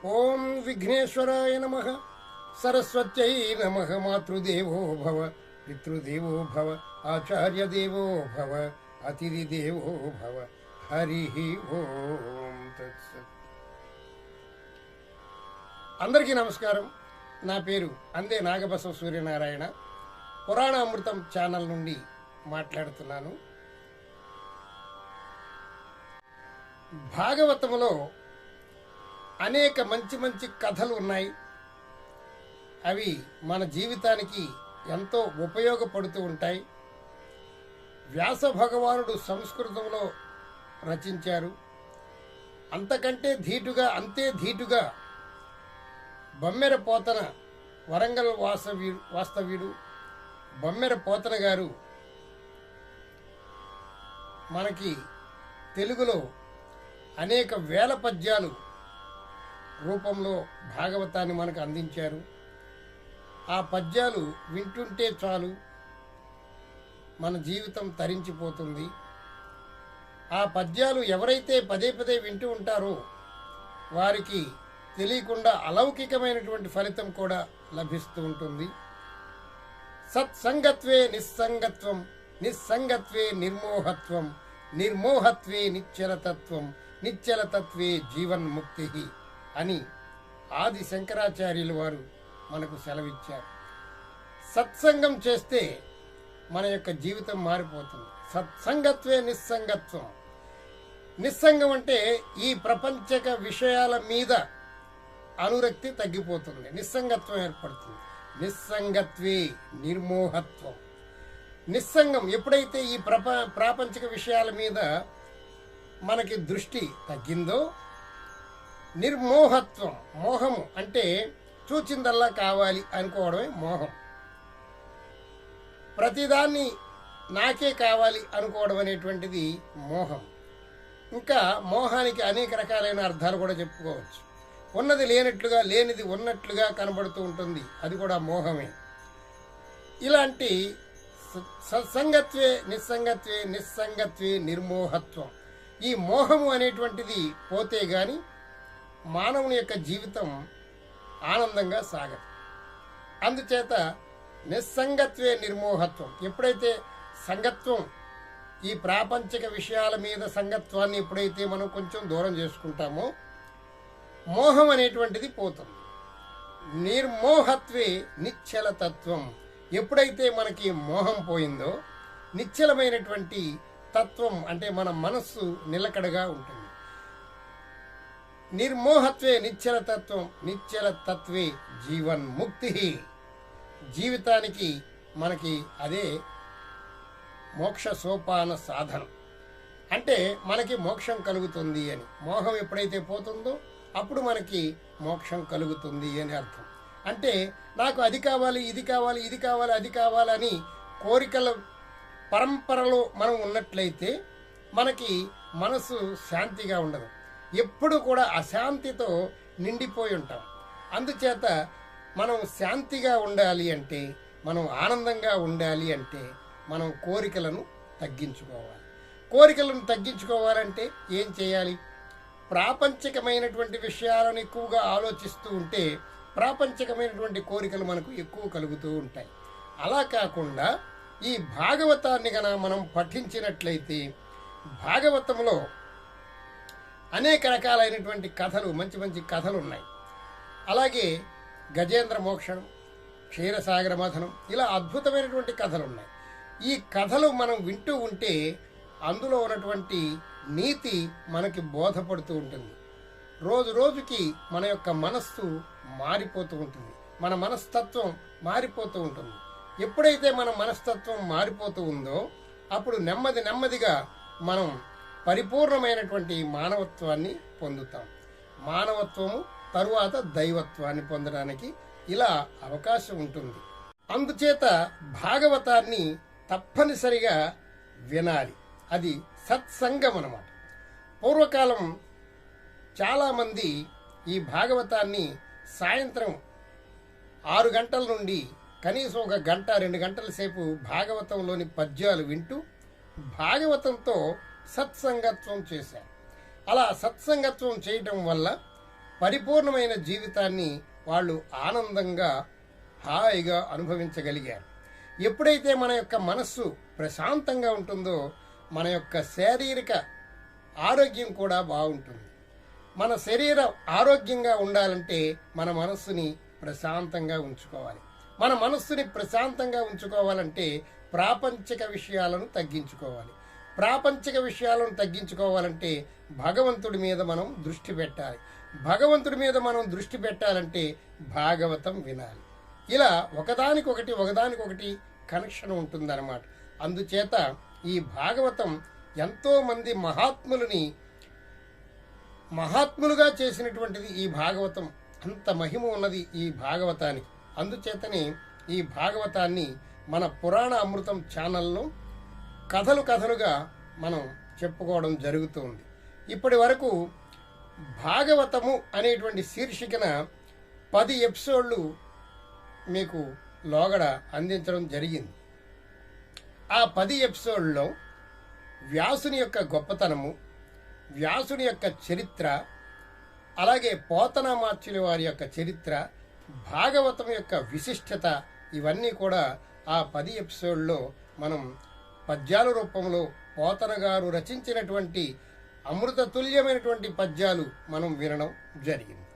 ఓం విఘ్నేశ్వరాయ నమః. సరస్వత్యై నమః. మాతృదేవో భవ, పితృదేవో భవ, ఆచార్యదేవో భవ, అతిథిదేవో భవ. హరి ఓం తత్సత్. అందరికీ నమస్కారం. నా పేరు అందే నాగబసవ సూర్యనారాయణ. పురాణామృతం ఛానల్ నుండి మాట్లాడుతున్నాను. భాగవతములో అనేక మంచి మంచి కథలు ఉన్నాయి. అవి మన జీవితానికి ఎంతో ఉపయోగపడుతూ ఉంటాయి. వ్యాస భగవానుడు సంస్కృతంలో రచించారు. అంతే ధీటుగా బొమ్మెర పోతన, వరంగల్ వాస్తవ్యుడు బొమ్మెర పోతన గారు మనకి తెలుగులో అనేక వేల పద్యాలు రూపంలో భాగవతాన్ని మనకు అందించారు. ఆ పద్యాలు వింటుంటే చాలు మన జీవితం తరించిపోతుంది. ఆ పద్యాలు ఎవరైతే పదే పదే వింటూ ఉంటారో వారికి తెలియకుండా అలౌకికమైనటువంటి ఫలితం కూడా లభిస్తూ ఉంటుంది. సత్సంగత్వే నిస్సంగత్వం, నిస్సంగత్వే నిర్మోహత్వం, నిర్మోహత్వే నిశ్చలతత్వం, నిశ్చలతత్వే జీవన్ముక్తి అని ఆది శంకరాచార్యులు వారు మనకు సెలవిచ్చారు. సత్సంగం చేస్తే మన యొక్క జీవితం మారిపోతుంది. సత్సంగత్వే నిస్సంగత్వం. నిస్సంగం అంటే ఈ ప్రపంచక విషయాల మీద అనురక్తి తగ్గిపోతుంది, నిస్సంగత్వం ఏర్పడుతుంది. నిస్సంగత్వే నిర్మోహత్వం. నిస్సంగం ఎప్పుడైతే ఈ ప్రాపంచిక విషయాల మీద మనకి దృష్టి తగ్గిందో, నిర్మోహత్వం. మోహము అంటే చూచిందల్లా కావాలి అనుకోవడమే మోహం. ప్రతిదాన్ని నాకే కావాలి అనుకోవడం అనేటువంటిది మోహం. ఇంకా మోహానికి అనేక రకాలైన అర్థాలు కూడా చెప్పుకోవచ్చు. ఉన్నది లేనట్లుగా, లేనిది ఉన్నట్లుగా కనబడుతూ ఉంటుంది, అది కూడా మోహమే. ఇలాంటి సత్సంగత్వే నిస్సంగత్వే, నిస్సంగత్వే నిర్మోహత్వం. ఈ మోహము అనేటువంటిది పోతే గాని మానవుని యొక్క జీవితం ఆనందంగా సాగదు. అందుచేత నిస్సంగత్వే నిర్మోహత్వం. ఎప్పుడైతే సంగత్వం, ఈ ప్రాపంచిక విషయాల మీద సంగత్వాన్ని ఎప్పుడైతే మనం కొంచెం దూరం చేసుకుంటామో మోహం అనేటువంటిది పోతుంది. నిర్మోహత్వే నిశ్చలతత్వం. ఎప్పుడైతే మనకి మోహం పోయిందో నిశ్చలమైనటువంటి తత్వం అంటే మన మనస్సు నిలకడగా ఉంటుంది. నిర్మోహత్వే నిశ్చలతత్వం, నిశ్చలతత్వే జీవన్ముక్తి. జీవితానికి మనకి అదే మోక్ష సోపాన సాధనం. అంటే మనకి మోక్షం కలుగుతుంది అని. మోహం ఎప్పుడైతే పోతుందో అప్పుడు మనకి మోక్షం కలుగుతుంది అని అర్థం. అంటే నాకు అది కావాలి, ఇది కావాలి, ఇది కావాలి, అది కావాలని కోరికల పరంపరలో మనం ఉన్నట్లయితే మనకి మనసు శాంతిగా ఉండదు. ఎప్పుడు కూడా అశాంతితో నిండిపోయి ఉంటాం. అందుచేత మనం శాంతిగా ఉండాలి అంటే, మనం ఆనందంగా ఉండాలి అంటే మనం కోరికలను తగ్గించుకోవాలి. కోరికలను తగ్గించుకోవాలంటే ఏం చేయాలి? ప్రాపంచికమైనటువంటి విషయాలను ఎక్కువగా ఆలోచిస్తూ ఉంటే ప్రాపంచికమైనటువంటి కోరికలు మనకు ఎక్కువ కలుగుతూ ఉంటాయి. అలా కాకుండా ఈ భాగవతాన్ని గన మనం పఠించినట్లయితే భాగవతంలో అనేక రకాలైనటువంటి కథలు, మంచి మంచి కథలు ఉన్నాయి. అలాగే గజేంద్ర మోక్షణం, క్షీరసాగర మథనం, ఇలా అద్భుతమైనటువంటి కథలు ఉన్నాయి. ఈ కథలు మనం వింటూ ఉంటే అందులో ఉన్నటువంటి నీతి మనకి బోధపడుతూ ఉంటుంది. రోజు రోజుకి మన యొక్క మనస్సు మారిపోతూ ఉంటుంది, మన మనస్తత్వం మారిపోతూ ఉంటుంది. ఎప్పుడైతే మన మనస్తత్వం మారిపోతూ ఉందో అప్పుడు నెమ్మదిగా మనం పరిపూర్ణమైనటువంటి మానవత్వాన్ని పొందుతాం. మానవత్వము తరువాత దైవత్వాన్ని పొందడానికి ఇలా అవకాశం ఉంటుంది. అందుచేత భాగవతాన్ని తప్పనిసరిగా వినాలి. అది సత్సంగం అన్నమాట. పూర్వకాలం చాలామంది ఈ భాగవతాన్ని సాయంత్రం 6 గంటల నుండి కనీసం 1 గంట 2 గంటల సేపు భాగవతంలోని పద్యాలు వింటూ భాగవతంతో సత్సంగత్వం చేశారు. అలా సత్సంగత్వం చేయటం వల్ల పరిపూర్ణమైన జీవితాన్ని వాళ్ళు ఆనందంగా హాయిగా అనుభవించగలిగారు. ఎప్పుడైతే మన యొక్క మనస్సు ప్రశాంతంగా ఉంటుందో మన యొక్క శారీరక ఆరోగ్యం కూడా బాగుంటుంది. మన శరీరం ఆరోగ్యంగా ఉండాలంటే మన మనస్సుని ప్రశాంతంగా ఉంచుకోవాలి. మన మనస్సుని ప్రశాంతంగా ఉంచుకోవాలంటే ప్రాపంచిక విషయాలను తగ్గించుకోవాలి. ప్రాపంచిక విషయాలను తగ్గించుకోవాలంటే భగవంతుడి మీద మనం దృష్టి పెట్టాలి. భగవంతుడి మీద మనం దృష్టి పెట్టాలంటే భాగవతం వినాలి. ఇలా ఒకదానికొకటి కనెక్షన్ ఉంటుందన్నమాట. అందుచేత ఈ భాగవతం ఎంతో మంది మహాత్ములుగా చేసినటువంటిది ఈ భాగవతం. అంత మహిమ ఉన్నది ఈ భాగవతానికి. అందుచేతనే ఈ భాగవతాన్ని మన పురాణ అమృతం ఛానల్లో కథలుగా మనం చెప్పుకోవడం జరుగుతుంది. ఇప్పటి వరకు భాగవతము అనేటువంటి శీర్షికన 10 ఎపిసోడ్లు మీకు లోగడ అందించడం జరిగింది. ఆ 10 ఎపిసోడ్లో వ్యాసుని యొక్క గొప్పతనము, వ్యాసుని యొక్క చరిత్ర, అలాగే పోతనామాత్యుల వారి యొక్క చరిత్ర, భాగవతం యొక్క విశిష్టత, ఇవన్నీ కూడా ఆ 10 ఎపిసోడ్లో మనం పద్యాల రూపంలో పోతన గారు రచించినటువంటి అమృత తుల్యమైనటువంటి పద్యాలు మనం వినడం జరిగింది.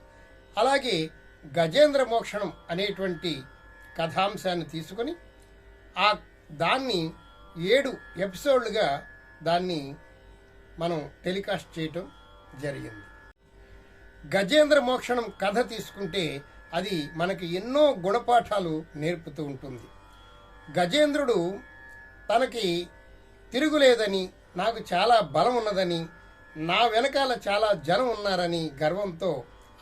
అలాగే గజేంద్ర మోక్షణం అనేటువంటి కథాంశాన్ని తీసుకొని దాన్ని 7 ఎపిసోడ్లుగా దాన్ని మనం టెలికాస్ట్ చేయటం జరిగింది. గజేంద్ర మోక్షణం కథ తీసుకుంటే అది మనకి ఎన్నో గుణపాఠాలు నేర్పుతూ ఉంటుంది. గజేంద్రుడు తనకి తిరుగులేదని, నాకు చాలా బలం ఉన్నదని, నా వెనకాల చాలా జనం ఉన్నారని గర్వంతో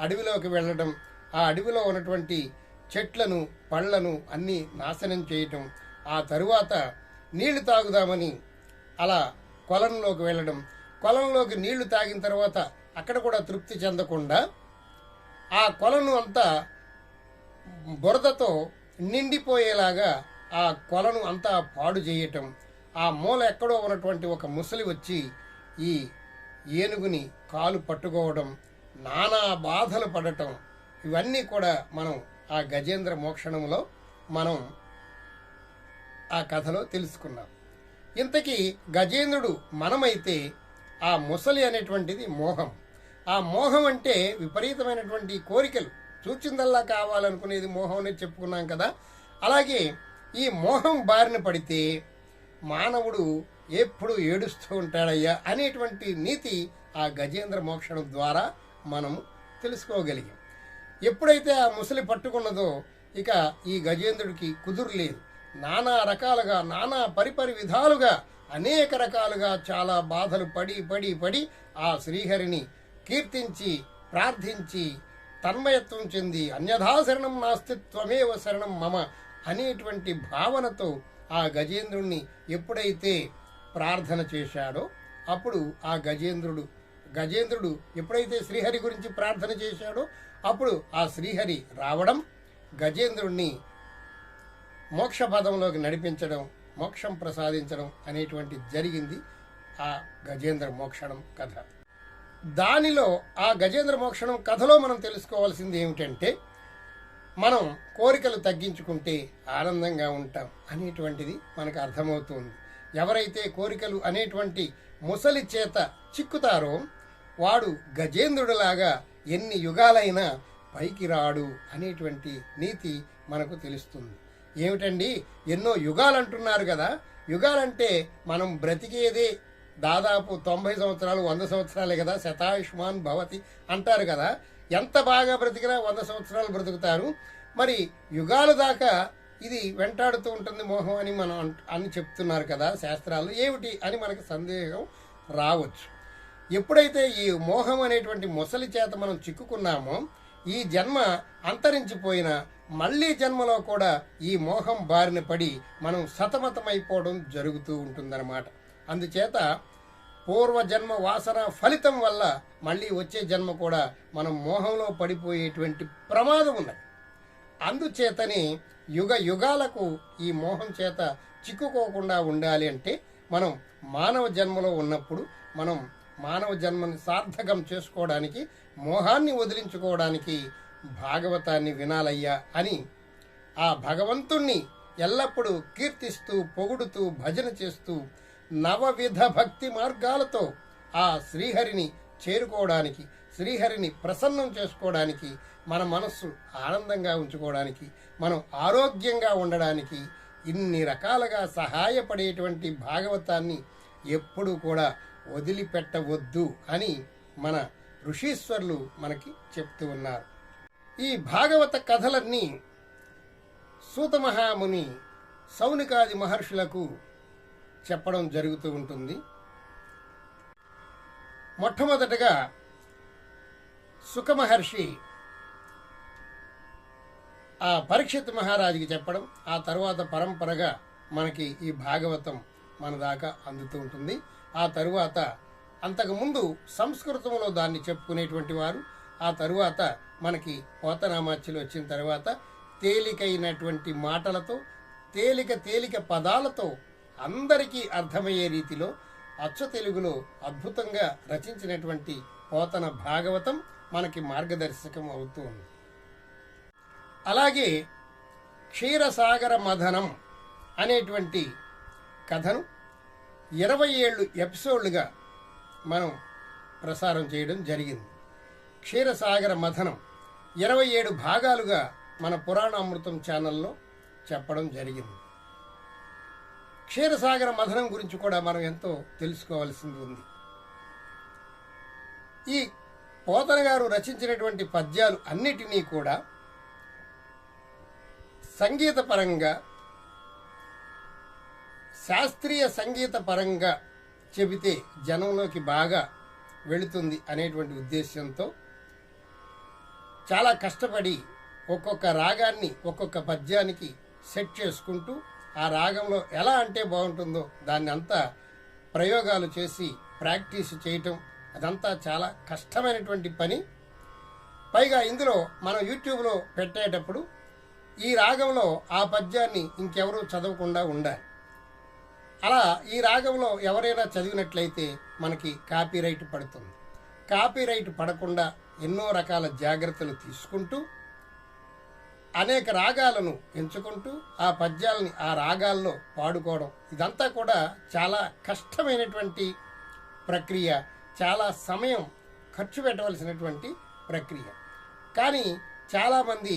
అడవిలోకి వెళ్ళడం, ఆ అడవిలో ఉన్నటువంటి చెట్లను పళ్లను అన్నీ నాశనం చేయటం, ఆ తరువాత నీళ్లు తాగుదామని అలా కొలంలోకి వెళ్ళడం, కొలంలోకి నీళ్లు తాగిన తర్వాత అక్కడ కూడా తృప్తి చెందకుండా ఆ కొలను అంతా బురదతో నిండిపోయేలాగా ఆ కొలను అంతా పాడు చేయటం, ఆ మూల ఎక్కడో ఉన్నటువంటి ఒక ముసలి వచ్చి ఈ ఏనుగుని కాలు పట్టుకోవడం, నానా బాధలు పడటం, ఇవన్నీ కూడా మనం ఆ గజేంద్ర మోక్షణంలో మనం ఆ కథలో తెలుసుకున్నాం. ఇంతకీ గజేంద్రుడు మనమైతే ఆ ముసలి అనేటువంటిది మోహం. ఆ మోహం అంటే విపరీతమైనటువంటి కోరికలు, చూచిందల్లా కావాలనుకునేది మోహం అనేది చెప్పుకున్నాం కదా. అలాగే ఈ మోహం బారిన పడితే మానవుడు ఎప్పుడు ఏడుస్తూ ఉంటాడయ్యా అనేటువంటి నీతి ఆ గజేంద్ర మోక్షణం ద్వారా మనం తెలుసుకోగలిగాం. ఎప్పుడైతే ఆ ముసలి పట్టుకున్నదో ఇక ఈ గజేంద్రుడికి కుదురులేదు. నానా రకాలుగా, నానా పరిపరి విధాలుగా, అనేక రకాలుగా చాలా బాధలు పడి ఆ శ్రీహరిని కీర్తించి ప్రార్థించి తన్మయత్వం చెంది అన్యథా శరణం నాస్తిత్వమేవ శరణం మమ అనేటువంటి భావనతో ఆ గజేంద్రుణ్ణి ఎప్పుడైతే ప్రార్థన చేశాడో అప్పుడు ఆ గజేంద్రుడు ఎప్పుడైతే శ్రీహరి గురించి ప్రార్థన చేశాడో అప్పుడు ఆ శ్రీహరి రావడం, గజేంద్రుణ్ణి మోక్ష పదంలోకి నడిపించడం, మోక్షం ప్రసాదించడం అనేటువంటి జరిగింది ఆ గజేంద్ర మోక్షణం కథ. దానిలో ఆ గజేంద్ర మోక్షణం కథలో మనం తెలుసుకోవాల్సింది ఏమిటంటే, మనం కోరికలు తగ్గించుకుంటే ఆనందంగా ఉంటాం అనేటువంటిది మనకు అర్థమవుతుంది. ఎవరైతే కోరికలు అనేటువంటి ముసలి చేత చిక్కుతారో వాడు గజేంద్రుడిలాగా ఎన్ని యుగాలైనా పైకి రాడు అనేటువంటి నీతి మనకు తెలుస్తుంది. ఏమిటండి, ఎన్నో యుగాలు అంటున్నారు కదా. యుగాలంటే మనం బ్రతికేదే దాదాపు 90 సంవత్సరాలు 100 సంవత్సరాలే కదా. శతాయుష్మాన్ భవతి అంటారు కదా. ఎంత బాగా బ్రతికినా 100 సంవత్సరాలు బ్రతుకుతారు. మరి యుగాల దాకా ఇది వెంటాడుతూ ఉంటుంది మోహం అని అని చెప్తున్నారు కదా శాస్త్రాలు. ఏమిటి అని మనకు సందేహం రావచ్చు. ఎప్పుడైతే ఈ మోహం అనేటువంటి ముసలి చేత మనం చిక్కుకున్నామో ఈ జన్మ అంతరించిపోయిన మళ్ళీ జన్మలో కూడా ఈ మోహం బారిన పడి మనం సతమతమైపోవడం జరుగుతూ ఉంటుందన్నమాట. అందుచేత పూర్వజన్మ వాసన ఫలితం వల్ల మళ్ళీ వచ్చే జన్మ కూడా మనం మోహంలో పడిపోయేటువంటి ప్రమాదం ఉన్నది. అందుచేతనే యుగాలకు ఈ మోహం చేత చిక్కుకోకుండా ఉండాలి అంటే మనం మానవ జన్మలో ఉన్నప్పుడు మనం మానవ జన్మని సార్థకం చేసుకోవడానికి మోహాన్ని వదిలించుకోవడానికి భాగవతాన్ని వినాలయ్యా అని ఆ భగవంతుణ్ణి ఎల్లప్పుడూ కీర్తిస్తూ పొగుడుతూ భజన చేస్తూ నవవిధ భక్తి మార్గాలతో ఆ శ్రీహరిని చేరుకోవడానికి, శ్రీహరిని ప్రసన్నం చేసుకోవడానికి, మన మనస్సు ఆనందంగా ఉంచుకోవడానికి, మనం ఆరోగ్యంగా ఉండడానికి ఇన్ని రకాలుగా సహాయపడేటువంటి భాగవతాన్ని ఎప్పుడూ కూడా వదిలిపెట్టవద్దు అని మన ఋషీశ్వరులు మనకి చెప్తూ ఉన్నారు. ఈ భాగవత కథలన్నీ సూత మహాముని సౌనికాది మహర్షులకు చెప్పడం జరుగుతూ ఉంటుంది. మొట్టమొదటగా సుఖమహర్షి ఆ పరీక్షిత్ మహారాజుకి చెప్పడం, ఆ తరువాత పరంపరగా మనకి ఈ భాగవతం మన దాకా అందుతూ ఉంటుంది. ఆ తరువాత అంతకుముందు సంస్కృతంలో దాన్ని చెప్పుకునేటువంటి వారు, ఆ తరువాత మనకి పోతనామాచ్యులు వచ్చిన తర్వాత తేలికైనటువంటి మాటలతో, తేలిక పదాలతో అందరికీ అర్థమయ్యే రీతిలో అచ్చ తెలుగులో అద్భుతంగా రచించినటువంటి పోతన భాగవతం మనకి మార్గదర్శకం అవుతూ ఉంది. అలాగే క్షీరసాగర మథనం అనేటువంటి కథను 27 ఎపిసోడ్లుగా మనం ప్రసారం చేయడం జరిగింది. క్షీరసాగర మథనం 27 భాగాలుగా మన పురాణామృతం ఛానల్లో చెప్పడం జరిగింది. క్షీరసాగర మథనం గురించి కూడా మనం ఎంతో తెలుసుకోవాల్సింది ఉంది. ఈ పోతన గారు రచించినటువంటి పద్యాలు అన్నిటినీ కూడా సంగీత పరంగా, శాస్త్రీయ సంగీత పరంగా చెబితే జనంలోకి బాగా వెళుతుంది అనేటువంటి ఉద్దేశంతో చాలా కష్టపడి ఒక్కొక్క రాగాన్ని ఒక్కొక్క పద్యానికి సెట్ చేసుకుంటూ ఆ రాగంలో ఎలా అంటే బాగుంటుందో దాన్ని అంతా ప్రయోగాలు చేసి ప్రాక్టీస్ చేయటం, అదంతా చాలా కష్టమైనటువంటి పని. పైగా ఇందులో మనం యూట్యూబ్లో పెట్టేటప్పుడు ఈ రాగంలో ఆ పద్యాన్ని ఇంకెవరూ చదవకుండా ఉండాలి. అలా ఈ రాగంలో ఎవరైనా చదివినట్లయితే మనకి కాపీరైట్ పడుతుంది. కాపీరైట్ పడకుండా ఎన్నో రకాల జాగ్రత్తలు తీసుకుంటూ అనేక రాగాలను ఎంచుకుంటూ ఆ పద్యాలని ఆ రాగాల్లో పాడుకోవడం, ఇదంతా కూడా చాలా కష్టమైనటువంటి ప్రక్రియ, చాలా సమయం ఖర్చు పెట్టవలసినటువంటి ప్రక్రియ. కానీ చాలామంది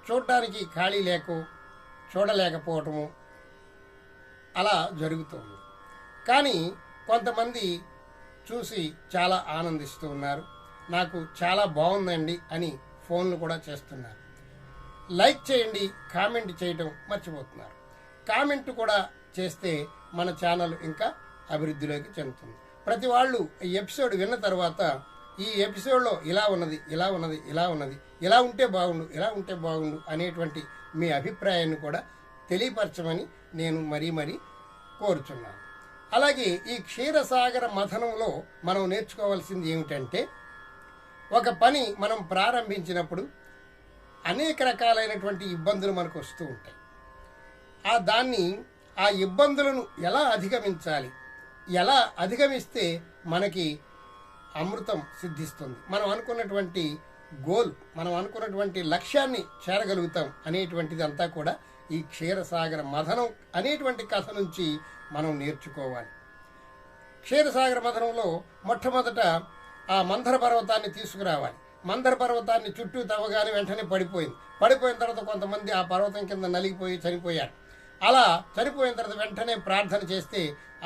చూడడానికి ఖాళీ చూడలేకపోవటము అలా జరుగుతుంది. కానీ కొంతమంది చూసి చాలా ఆనందిస్తూ ఉన్నారు. నాకు చాలా బాగుందండి అని ఫోన్లు కూడా చేస్తున్నారు. లైక్ చేయండి, కామెంట్ చేయటం మర్చిపోతున్నారు. కామెంట్ కూడా చేస్తే మన ఛానల్ ఇంకా అభివృద్ధిలోకి చెందుతుంది. ప్రతి వాళ్ళు ఈ ఎపిసోడ్ విన్న తర్వాత ఈ ఎపిసోడ్లో ఇలా ఉన్నది, ఇలా ఉన్నది, ఇలా ఉన్నది, ఇలా ఉంటే బాగుండు, ఇలా ఉంటే బాగుండు అనేటువంటి మీ అభిప్రాయాన్ని కూడా తెలియపరచమని నేను మరీ కోరుచున్నాను. అలాగే ఈ క్షీరసాగర మథనంలో మనం నేర్చుకోవాల్సింది ఏమిటంటే, ఒక పని మనం ప్రారంభించినప్పుడు అనేక రకాలైనటువంటి ఇబ్బందులు మనకు వస్తూ ఉంటాయి. ఆ ఇబ్బందులను ఎలా అధిగమించాలి, ఎలా అధిగమిస్తే మనకి అమృతం సిద్ధిస్తుంది, మనం అనుకున్నటువంటి గోల్, మనం అనుకున్నటువంటి లక్ష్యాన్ని చేరగలుగుతాం అనేటువంటిది అంతా కూడా ఈ క్షీరసాగర మథనం అనేటువంటి కథ నుంచి మనం నేర్చుకోవాలి. క్షీరసాగర మథనంలో మొట్టమొదట ఆ మందర పర్వతాన్ని తీసుకురావాలి. మందర పర్వతాన్ని చుట్టూ తవ్వగానే వెంటనే పడిపోయిన తర్వాత కొంతమంది ఆ పర్వతం కింద నలిగిపోయి చనిపోయారు. అలా చనిపోయిన తర్వాత వెంటనే ప్రార్థన చేస్తే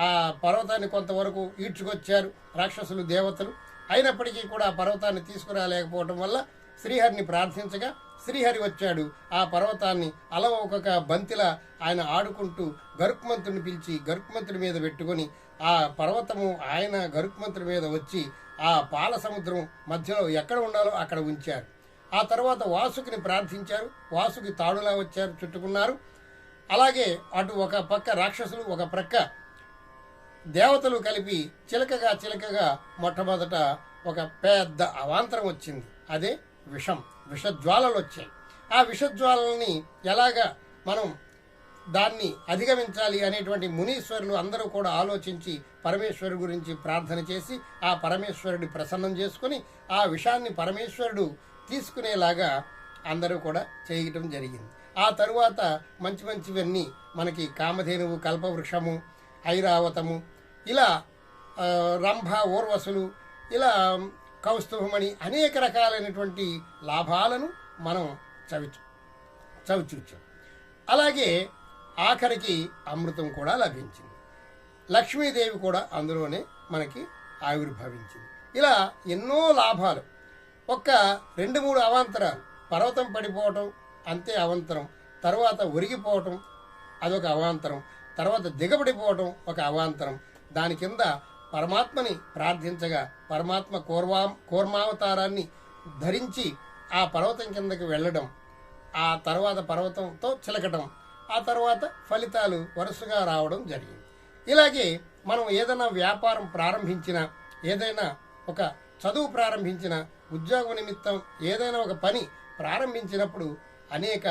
ఆ పర్వతాన్ని కొంతవరకు ఈడ్చుకొచ్చారు రాక్షసులు, దేవతలు. అయినప్పటికీ కూడా ఆ పర్వతాన్ని తీసుకురాలేకపోవటం వల్ల శ్రీహరిని ప్రార్థించగా శ్రీహరి వచ్చాడు. ఆ పర్వతాన్ని అలవొక బంతిలా ఆయన ఆడుకుంటూ గరుక్మంతుడిని పిలిచి గరుక్మంతుడి మీద పెట్టుకొని ఆ పర్వతము ఆయన గరుక్మంతుడి మీద వచ్చి ఆ పాల సముద్రం మధ్యలో ఎక్కడ ఉండాలో అక్కడ ఉంచారు. ఆ తర్వాత వాసుకిని ప్రార్థించారు. వాసుకి తాడులా వచ్చారు, చుట్టుకున్నారు. అలాగే అటు ఒక పక్క రాక్షసులు, ఒక ప్రక్క దేవతలు కలిపి చిలకగా మొట్టమొదట ఒక పెద్ద అవాంతరం వచ్చింది. అదే విషజ్వాలలు వచ్చాయి. ఆ విషజ్వాలని ఎలాగా మనం దాన్ని అధిగమించాలి అనేటువంటి మునీశ్వరులు అందరూ కూడా ఆలోచించి పరమేశ్వరుడి గురించి ప్రార్థన చేసి ఆ పరమేశ్వరుడి ప్రసన్నం చేసుకుని ఆ విషయాన్ని పరమేశ్వరుడు తీసుకునేలాగా అందరూ కూడా చేయటం జరిగింది. ఆ తరువాత మంచి మంచివన్నీ మనకి కామధేనువు, కల్పవృక్షము, ఐరావతము, ఇలా రంభ, ఊర్వశులు, ఇలా కౌస్తుభమణి అనేక రకాలైనటువంటి లాభాలను మనం చవిచూచాం. అలాగే ఆఖరికి అమృతం కూడా లభించింది. లక్ష్మీదేవి కూడా అందులోనే మనకి ఆవిర్భవించింది. ఇలా ఎన్నో లాభాలు. ఒక్క 2-3 అవాంతరాలు, పర్వతం పడిపోవటం అంతే అవాంతరం, తర్వాత ఒరిగిపోవటం అదొక అవాంతరం, తర్వాత దిగబడిపోవటం ఒక అవాంతరం. దాని కింద పరమాత్మని ప్రార్థించగా పరమాత్మ కూర్మావతారాన్ని ధరించి ఆ పర్వతం కిందకి వెళ్ళడం, ఆ తర్వాత పర్వతంతో చిలకటం, ఆ తర్వాత ఫలితాలు వరుసగా రావడం జరిగింది. ఇలాగే మనం ఏదైనా వ్యాపారం ప్రారంభించినా, ఏదైనా ఒక చదువు ప్రారంభించినా, ఉద్యోగం నిమిత్తం ఏదైనా ఒక పని ప్రారంభించినప్పుడు అనేక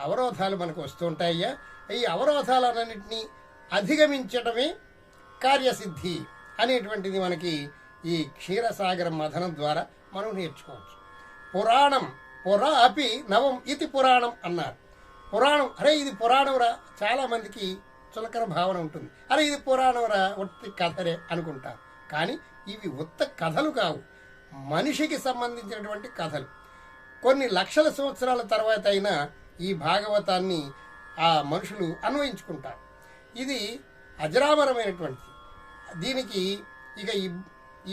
అవరోధాలు మనకు వస్తుంటాయ్యా. ఈ అవరోధాలన్నింటినీ అధిగమించడమే కార్యసిద్ధి అనేటువంటిది మనకి ఈ క్షీరసాగర మథనం ద్వారా మనం నేర్చుకోవచ్చు. పురాణం పురా అపి నవం ఇది పురాణం అన్నారు. పురాణం, అరే ఇది పురాణంరా, చాలా మందికి చులకన భావన ఉంటుంది. అరే ఇది పురాణంరా, ఉత్త కథరే అనుకుంటారు. కానీ ఇవి ఉత్త కథలు కావు, మనిషికి సంబంధించినటువంటి కథలు. కొన్ని లక్షల సంవత్సరాల తర్వాత అయినా ఈ భాగవతాన్ని ఆ మనుషులు అన్వయించుకుంటారు. ఇది అజరామరమైనటువంటిది. దీనికి ఇక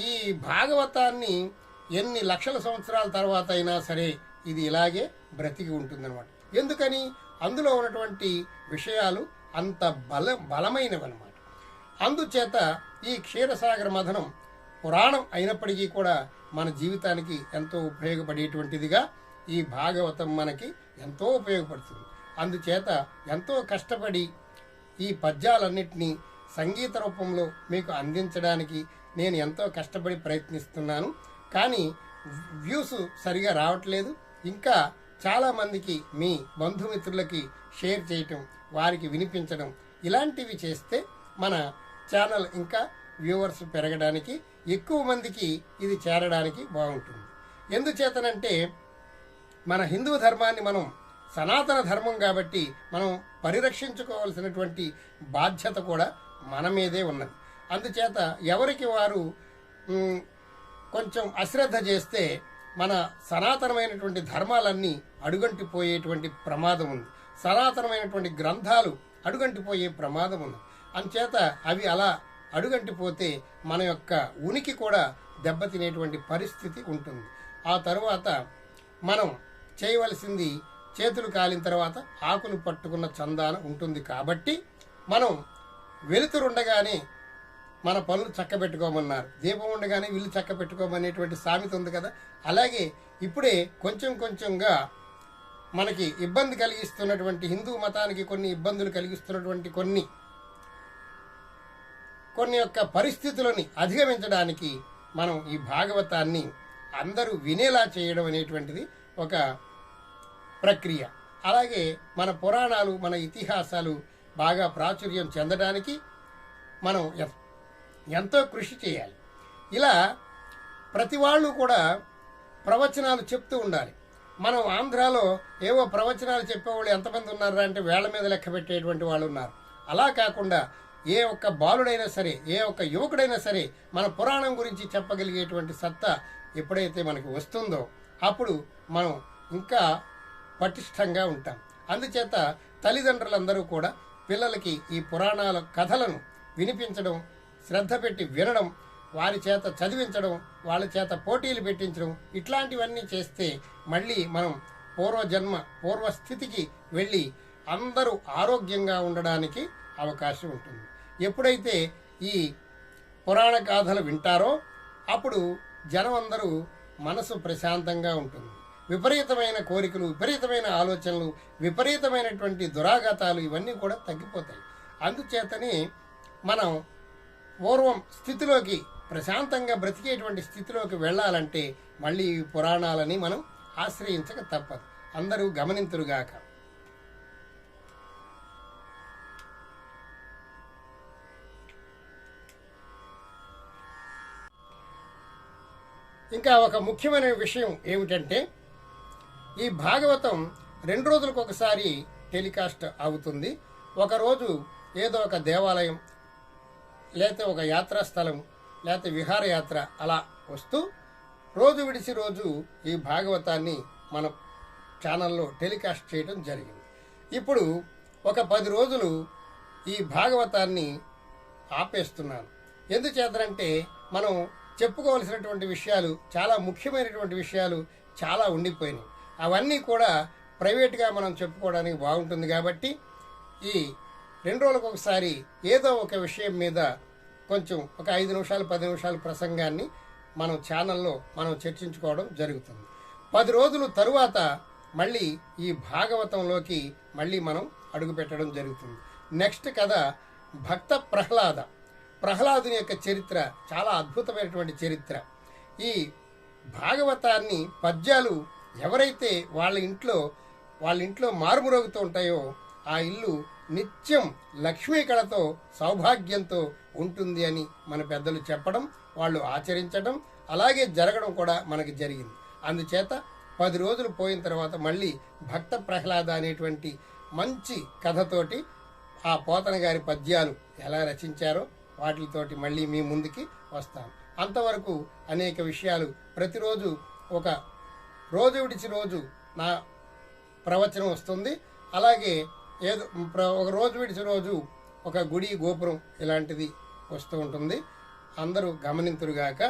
ఈ భాగవతాన్ని ఎన్ని లక్షల సంవత్సరాల తర్వాత అయినా సరే ఇది ఇలాగే బ్రతికి ఉంటుందన్నమాట. ఎందుకని? అందులో ఉన్నటువంటి విషయాలు అంత బలమైనవన్నమాట. అందుచేత ఈ క్షీరసాగర మథనం పురాణం అయినప్పటికీ కూడా మన జీవితానికి ఎంతో ఉపయోగపడేటువంటిదిగా ఈ భాగవతం మనకి ఎంతో ఉపయోగపడుతుంది. అందుచేత ఎంతో కష్టపడి ఈ పద్యాలన్నింటినీ సంగీత రూపంలో మీకు అందించడానికి నేను ఎంతో కష్టపడి ప్రయత్నిస్తున్నాను. కానీ వ్యూస్ సరిగా రావట్లేదు. ఇంకా చాలామందికి మీ బంధుమిత్రులకి షేర్ చేయటం, వారికి వినిపించడం, ఇలాంటివి చేస్తే మన ఛానల్ ఇంకా వ్యూవర్స్ పెరగడానికి, ఎక్కువ మందికి ఇది చేరడానికి బాగుంటుంది. ఎందుచేతనంటే మన హిందూ ధర్మాన్ని మనం సనాతన ధర్మం కాబట్టి మనం పరిరక్షించుకోవాల్సినటువంటి బాధ్యత కూడా మన మీదే ఉన్నది. అందుచేత ఎవరికి వారు కొంచెం అశ్రద్ధ చేస్తే మన సనాతనమైనటువంటి ధర్మాలన్నీ అడుగంటిపోయేటువంటి ప్రమాదం ఉంది. సనాతనమైనటువంటి గ్రంథాలు అడుగంటిపోయే ప్రమాదం ఉంది. అందుచేత అవి అలా అడుగంటిపోతే మన యొక్క ఉనికి కూడా దెబ్బతినేటువంటి పరిస్థితి ఉంటుంది. ఆ తరువాత మనం చేయవలసింది, చేతులు కాలిన తర్వాత ఆకులు పట్టుకున్న చందాన ఉంటుంది. కాబట్టి మనం వెలుతురుండగానే మన పనులు చక్కబెట్టుకోమన్నారు, దీపం ఉండగానే ఇల్లు చక్కబెట్టుకోమనేటువంటి సామెత ఉంది కదా. అలాగే ఇప్పుడే కొంచెం కొంచెంగా మనకి ఇబ్బంది కలిగిస్తున్నటువంటి, హిందూ మతానికి కొన్ని ఇబ్బందులు కలిగిస్తున్నటువంటి కొన్ని యొక్క పరిస్థితులని అధిగమించడానికి మనం ఈ భాగవతాన్ని అందరూ వినేలా చేయడం అనేటువంటిది ఒక ప్రక్రియ. అలాగే మన పురాణాలు, మన ఇతిహాసాలు బాగా ప్రాచుర్యం చెందడానికి మనం ఎంతో కృషి చేయాలి. ఇలా ప్రతి వాళ్ళు కూడా ప్రవచనాలు చెప్తూ ఉండాలి. మనం ఆంధ్రాలో ఏవో ప్రవచనాలు చెప్పేవాళ్ళు ఎంతమంది ఉన్నారా అంటే వేళ్ల మీద లెక్క పెట్టేటువంటి వాళ్ళు ఉన్నారు. అలా కాకుండా ఏ ఒక్క బాలుడైనా సరే, ఏ ఒక్క యువకుడైనా సరే మన పురాణం గురించి చెప్పగలిగేటువంటి సత్తా ఎప్పుడైతే మనకు వస్తుందో అప్పుడు మనం ఇంకా పటిష్టంగా ఉంటాం. అందుచేత తల్లిదండ్రులందరూ కూడా పిల్లలకి ఈ పురాణాల కథలను వినిపించడం, శ్రద్ధ పెట్టి వినడం, వారి చేత చదివించడం, వాళ్ళ చేత పోటీలు పెట్టించడం, ఇట్లాంటివన్నీ చేస్తే మళ్ళీ మనం పూర్వస్థితికి వెళ్ళి అందరూ ఆరోగ్యంగా ఉండడానికి అవకాశం ఉంటుంది. ఎప్పుడైతే ఈ పురాణ గాథలు వింటారో అప్పుడు జనం అందరూ మనసు ప్రశాంతంగా ఉంటుంది. విపరీతమైన కోరికలు, విపరీతమైన ఆలోచనలు, విపరీతమైనటువంటి దురాఘాతాలు ఇవన్నీ కూడా తగ్గిపోతాయి. అందుచేతనే మనం పూర్వం స్థితిలోకి, ప్రశాంతంగా బ్రతికేటువంటి స్థితిలోకి వెళ్ళాలంటే మళ్ళీ ఈ పురాణాలని మనం ఆశ్రయించక తప్పదు. అందరూ గమనింతురుగాక. ఇంకా ఒక ముఖ్యమైన విషయం ఏమిటంటే ఈ భాగవతం 2 రోజులకు ఒకసారి టెలికాస్ట్ అవుతుంది. ఒకరోజు ఏదో ఒక దేవాలయం, లేకపోతే ఒక యాత్రాస్థలం, లేకపోతే విహారయాత్ర అలా వస్తూ రోజు విడిచి రోజు ఈ భాగవతాన్ని మన ఛానల్లో టెలికాస్ట్ చేయడం జరిగింది. ఇప్పుడు ఒక 10 రోజులు ఈ భాగవతాన్ని ఆపేస్తున్నాను. ఎందుచేతనంటే మనం చెప్పుకోవలసినటువంటి విషయాలు, చాలా ముఖ్యమైనటువంటి విషయాలు చాలా ఉండిపోయినాయి. అవన్నీ కూడా ప్రైవేట్గా మనం చెప్పుకోవడానికి బాగుంటుంది కాబట్టి ఈ 2 రోజులకు ఒకసారి ఏదో ఒక విషయం మీద కొంచెం ఒక 5 నిమిషాలు 10 నిమిషాల ప్రసంగాన్ని మనం ఛానల్లో మనం చర్చించుకోవడం జరుగుతుంది. 10 రోజుల తరువాత మళ్ళీ ఈ భాగవతంలోకి మళ్ళీ మనం అడుగు పెట్టడం జరుగుతుంది. నెక్స్ట్ కథ భక్త ప్రహ్లాదుని యొక్క చరిత్ర చాలా అద్భుతమైనటువంటి చరిత్ర. ఈ భాగవతాన్ని పద్యాలు ఎవరైతే వాళ్ళ ఇంట్లో మారుమరుగుతూ ఉంటాయో ఆ ఇల్లు నిత్యం లక్ష్మీ కళతో సౌభాగ్యంతో ఉంటుంది అని మన పెద్దలు చెప్పడం, వాళ్ళు ఆచరించడం, అలాగే జరగడం కూడా మనకి జరిగింది. అందుచేత 10 రోజులు పోయిన తర్వాత మళ్ళీ భక్త ప్రహ్లాద అనేటువంటి మంచి కథతోటి ఆ పోతన గారి పద్యాలు ఎలా రచించారో వాటితోటి మళ్ళీ మీ ముందుకి వస్తాను. అంతవరకు అనేక విషయాలు ప్రతిరోజు ఒక రోజు విడిచి రోజు నా ప్రవచనం వస్తుంది. అలాగే ఏదో ఒక రోజు విడిచి రోజు ఒక గుడి గోపురం ఇలాంటిది వస్తూ ఉంటుంది. అందరూ గమనింతురుగాక.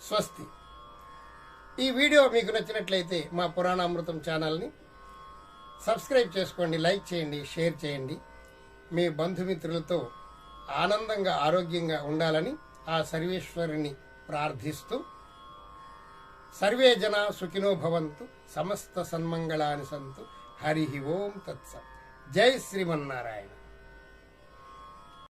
స్వస్తి. ఈ వీడియో మీకు నచ్చినట్లయితే మా పురాణామృతం ఛానల్ని సబ్స్క్రైబ్ చేసుకోండి, లైక్ చేయండి, షేర్ చేయండి. మీ బంధుమిత్రులతో ఆనందంగా ఆరోగ్యంగా ఉండాలని ఆ సర్వేశ్వరుని ప్రార్థిస్తూ సర్వే జనా సుఖినో భవంతు, సమస్త సన్మంగళాని సంతు. హరి ఓం తత్సత్. జై శ్రీమన్నారాయణ.